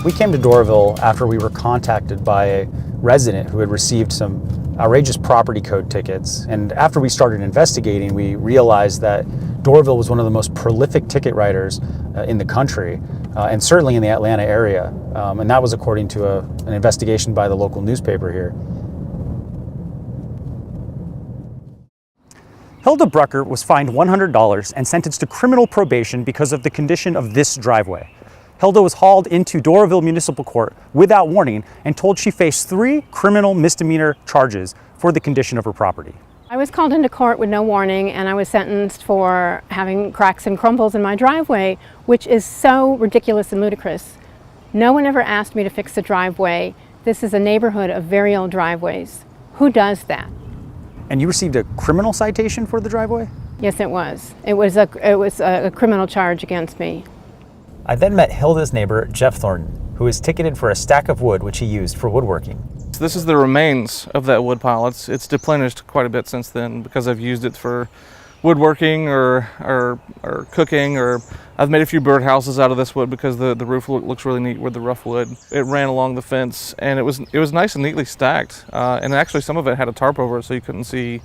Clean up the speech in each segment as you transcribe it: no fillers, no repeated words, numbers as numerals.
We came to Doraville after we were contacted by a resident who had received some outrageous property code tickets. And after we started investigating, we realized that Doraville was one of the most prolific ticket writers in the country, and certainly in the Atlanta area. And that was according to an investigation by the local newspaper here. Hilda Brucker was fined $100 and sentenced to criminal probation because of the condition of this driveway. Hilda was hauled into Doraville Municipal Court without warning and told she faced 3 criminal misdemeanor charges for the condition of her property. I was called into court with no warning, and I was sentenced for having cracks and crumbles in my driveway, which is so ridiculous and ludicrous. No one ever asked me to fix the driveway. This is a neighborhood of very old driveways. Who does that? And you received a criminal citation for the driveway? Yes, it was. It was a criminal charge against me. I then met Hilda's neighbor, Jeff Thornton, who was ticketed for a stack of wood which he used for woodworking. This is the remains of that wood pile. It's deplenished quite a bit since then because I've used it for woodworking or cooking, or I've made a few birdhouses out of this wood because the roof looks really neat with the rough wood. It ran along the fence, and it was nice and neatly stacked. And actually some of it had a tarp over it so you couldn't see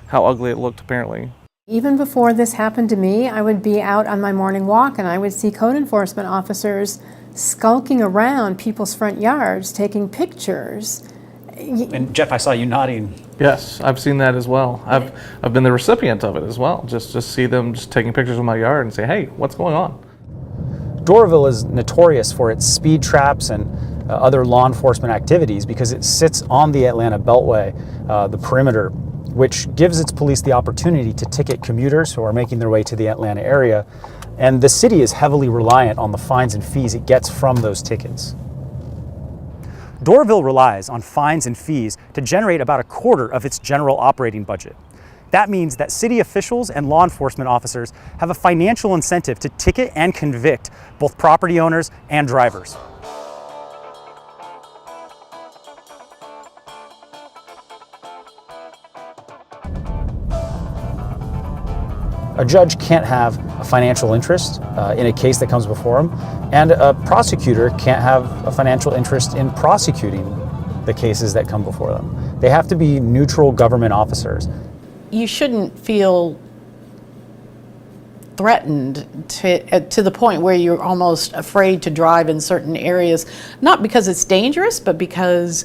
how ugly it looked apparently. Even before this happened to me, I would be out on my morning walk and I would see code enforcement officers skulking around people's front yards taking pictures. And Jeff, I saw you nodding. Yes, I've seen that as well. I've been the recipient of it as well. Just see them just taking pictures of my yard and say, hey, what's going on? Doraville is notorious for its speed traps and other law enforcement activities because it sits on the Atlanta Beltway, the perimeter, which gives its police the opportunity to ticket commuters who are making their way to the Atlanta area. And the city is heavily reliant on the fines and fees it gets from those tickets. Doraville relies on fines and fees to generate about 1/4 of its general operating budget. That means that city officials and law enforcement officers have a financial incentive to ticket and convict both property owners and drivers. A judge can't have a financial interest in a case that comes before him, and a prosecutor can't have a financial interest in prosecuting the cases that come before them. They have to be neutral government officers. You shouldn't feel threatened to the point where you're almost afraid to drive in certain areas, not because it's dangerous, but because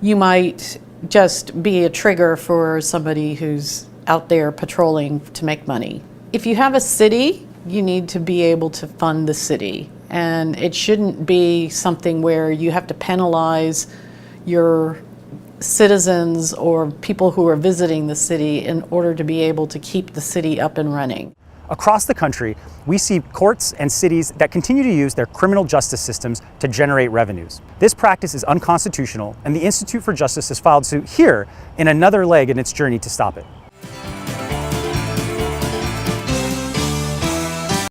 you might just be a trigger for somebody who's out there patrolling to make money. If you have a city, you need to be able to fund the city, and it shouldn't be something where you have to penalize your citizens or people who are visiting the city in order to be able to keep the city up and running. Across the country, we see courts and cities that continue to use their criminal justice systems to generate revenues. This practice is unconstitutional, and the Institute for Justice has filed suit here in another leg in its journey to stop it.